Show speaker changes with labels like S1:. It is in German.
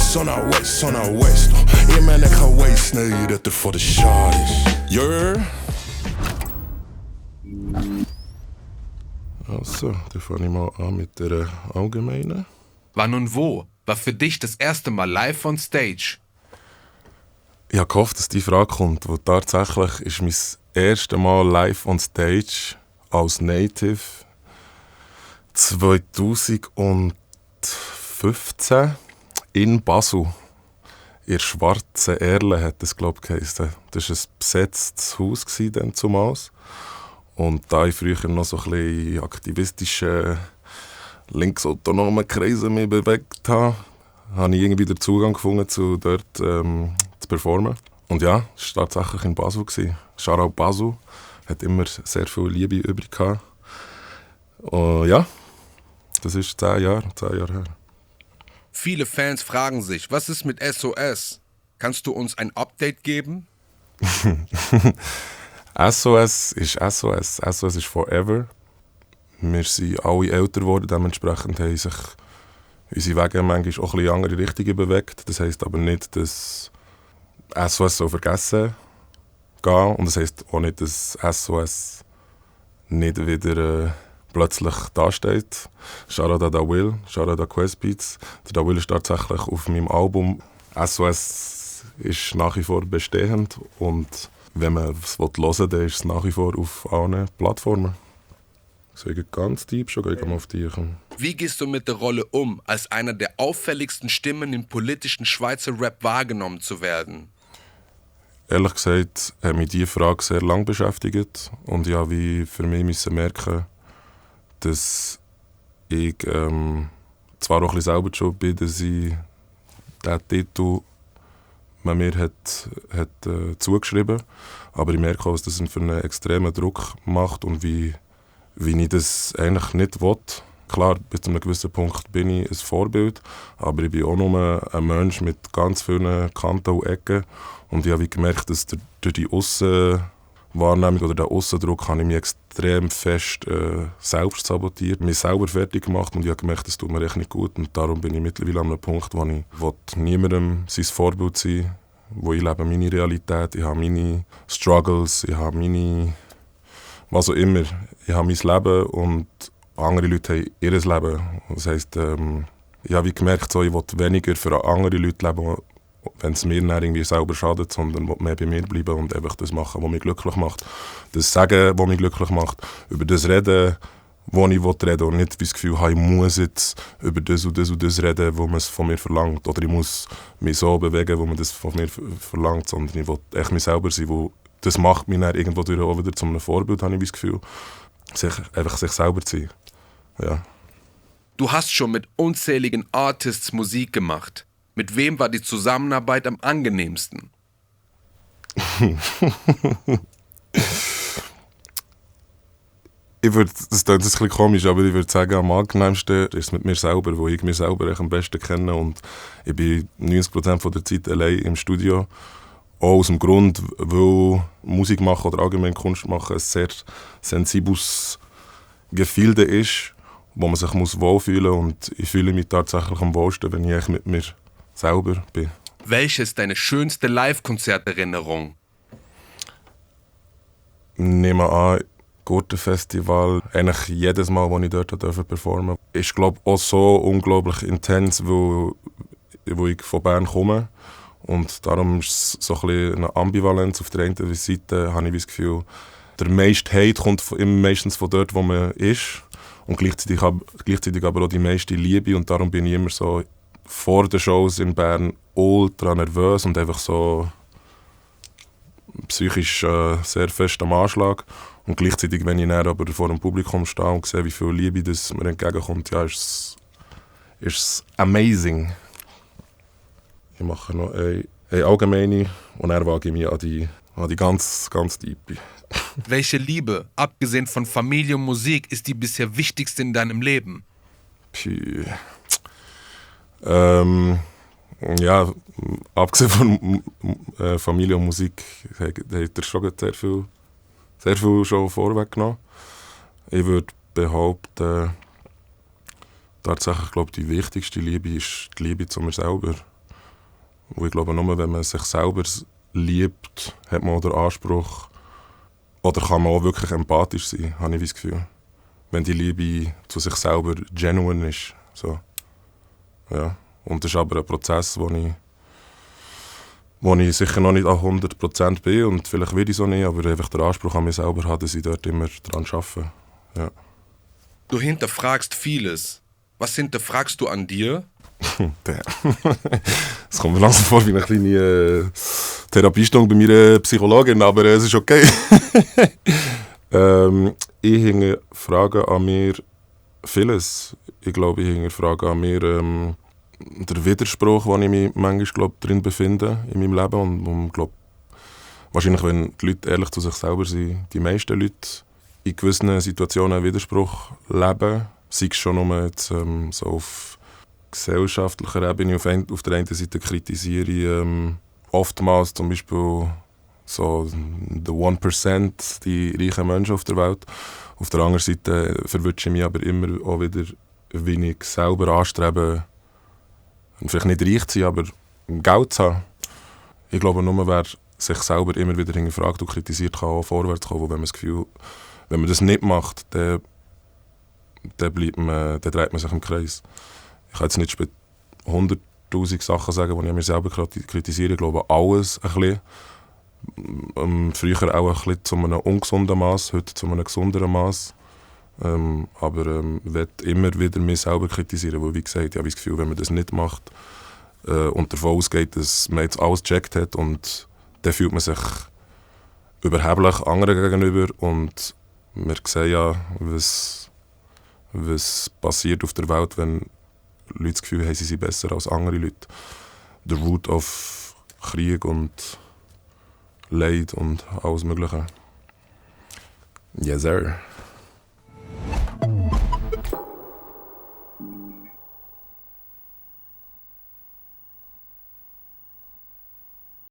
S1: Sånn er waste. Jeg mener jeg har waste ned i dette for det shawties. Yeah. Also, dann fange ich mal an mit der allgemeinen.
S2: Wann und wo war für dich das erste Mal live on stage?
S1: Ich habe gehofft, dass die Frage kommt, wo tatsächlich ist mein erstes Mal live on stage als Native 2015 in Basel. In der Schwarzen Erle hat es, glaube ich, geheißen. Das war ein besetztes Haus dann zumals. Und da ich früher noch so ein bisschen aktivistische linksautonomen Kreise mich bewegt habe, habe ich irgendwie den Zugang gefunden, zu dort zu performen. Und ja, es war tatsächlich in Basel. Shoutout Basel, hat immer sehr viel Liebe übrig gehabt. Ja, das ist 10 Jahre her.
S2: Viele Fans fragen sich, was ist mit SOS? Kannst du uns ein Update geben?
S1: SOS ist SOS. SOS ist forever. Wir sind alle älter geworden, dementsprechend haben sich unsere Wege manchmal auch ein bisschen in andere Richtungen bewegt. Das heisst aber nicht, dass SOS so vergessen gehen. Und das heisst auch nicht, dass SOS nicht wieder plötzlich dasteht. Shoutout an Will, Shoutout an Quest Beats. Der Will ist tatsächlich auf meinem Album. SOS ist nach wie vor bestehend und wenn man es hören will, dann ist es nach wie vor auf allen Plattformen. Deswegen ganz deep schon, gehen wir auf die.
S2: Wie gehst du mit der Rolle um, als einer der auffälligsten Stimmen im politischen Schweizer Rap wahrgenommen zu werden?
S1: Ehrlich gesagt hat mich diese Frage sehr lange beschäftigt und ich musste wie für mich merken, dass ich zwar auch ein bisschen selber schuld bin, dass ich diesen Titel man mir hat zugeschrieben, aber ich merke auch, dass das für einen extremen Druck macht und wie ich das eigentlich nicht will. Klar, bis zu einem gewissen Punkt bin ich ein Vorbild, aber ich bin auch nur ein Mensch mit ganz vielen Kanten und Ecken und ich habe gemerkt, dass durch die Aussenwahrnehmung oder den Aussendruck habe ich mich extrem fest selbst sabotiert, mich selber fertig gemacht und ich habe gemerkt, das tut mir echt nicht gut und darum bin ich mittlerweile an einem Punkt, wo ich niemandem sein Vorbild sein wo ich lebe meine Realität, ich habe meine Struggles, ich habe meine was auch immer, ich habe mein Leben und andere Leute haben ihr Leben. Das heisst, ich habe gemerkt, so, ich will weniger für andere Leute leben, wenn es mir nicht irgendwie selber schadet, sondern will mehr bei mir bleiben und einfach das machen, was mich glücklich macht. Das sagen, was mich glücklich macht. Über das reden, wo ich reden will und nicht das Gefühl habe, ich muss jetzt über das und das und das reden, wo man es von mir verlangt. Oder ich muss mich so bewegen, wo man das von mir verlangt, sondern ich will echt mich selber sein, wo das macht mich dann irgendwo durch auch wieder zu einem Vorbild, habe ich das Gefühl. Einfach sich selber zu sein. Ja.
S2: Du hast schon mit unzähligen Artists Musik gemacht. Mit wem war die Zusammenarbeit am angenehmsten?
S1: Das klingt ein bisschen komisch, aber ich würde sagen, am angenehmsten ist es mit mir selber, wo ich mich selber am besten kenne. Und ich bin 90% der Zeit allein im Studio. Auch aus dem Grund, weil Musik machen oder allgemein Kunst machen ein sehr sensibles Gefilde ist, wo man sich wohlfühlen muss. Und ich fühle mich tatsächlich am wohlsten, wenn ich mit mir selber bin.
S2: Welche ist deine schönste Live-Konzerterinnerung?
S1: Nehmen wir an, Gurtenfestival. Eigentlich jedes Mal, als ich dort performen durfte, ist, glaube ich, auch so unglaublich intens, weil ich von Bern komme. Und darum ist es so ein bisschen eine Ambivalenz. Auf der einen Seite habe ich das Gefühl, der meiste Hate kommt meistens von dort, wo man ist. Und gleichzeitig aber auch die meiste Liebe. Und darum bin ich immer so vor den Shows in Bern ultra nervös und einfach so psychisch sehr fest am Anschlag. Und gleichzeitig, wenn ich dann aber vor dem Publikum stehe und sehe, wie viel Liebe das mir entgegenkommt, ja, ist es amazing. Ich mache noch eine allgemeine und dann wage ich mich an die ganz, ganz tiefe.
S2: Welche Liebe, abgesehen von Familie und Musik, ist die bisher wichtigste in deinem Leben?
S1: Ja, abgesehen von Familie und Musik hat er schon sehr viel schon vorweggenommen. Ich würde behaupten, tatsächlich, glaube die wichtigste Liebe ist die Liebe zu mir selber. Und ich glaube, nur wenn man sich selber liebt, hat man auch den Anspruch, oder kann man auch wirklich empathisch sein, habe ich das Gefühl. Wenn die Liebe zu sich selber genuine ist. So. Ja. Und das ist aber ein Prozess, wo ich sicher noch nicht an 100% bin und vielleicht will ich so nicht, aber einfach den Anspruch an mich selber habe, dass ich dort immer dran arbeite. Ja.
S2: Du hinterfragst vieles. Was hinterfragst du an dir?
S1: Es kommt mir langsam vor wie eine kleine Therapiestunde bei meiner Psychologin, aber es ist okay. Ich hinterfrage an mir vieles. Ich glaube, ich hinterfrage an mir der Widerspruch, den ich mich manchmal drin befinde in meinem Leben. Und glaub, wahrscheinlich, wenn die Leute ehrlich zu sich selber sind, die meisten Leute in gewissen Situationen einen Widerspruch leben. Sei es schon nur jetzt, so auf gesellschaftlicher Ebene. Auf der einen Seite kritisiere ich oftmals zum Beispiel so the 1%, die reichen Menschen auf der Welt. Auf der anderen Seite verwünsche ich mich aber immer auch wieder, wie ich selber anstrebe, vielleicht nicht reich zu sein, aber Geld zu haben. Ich glaube, nur wer sich selber immer wieder hinterfragt und kritisiert, kann auch vorwärts kommen. Wenn man das Gefühl, wenn man das nicht macht, dann dreht man sich im Kreis. Ich kann jetzt nicht 100'000 Sachen sagen, die ich mir selber kritisiere. Ich glaube, alles ein bisschen. Früher auch ein bisschen zu einem ungesunden Maß, heute zu einem gesunderen Maß. Aber ich will immer wieder mich selber kritisieren, weil, wie gesagt, ich habe das Gefühl, wenn man das nicht macht und davon ausgeht, dass man jetzt alles gecheckt hat, und dann fühlt man sich überheblich anderen gegenüber, und wir sehen ja, was passiert auf der Welt, wenn Leute das Gefühl haben, sie sind besser als andere Leute. Der Root of Krieg und Leid und alles Mögliche. Yes, sir.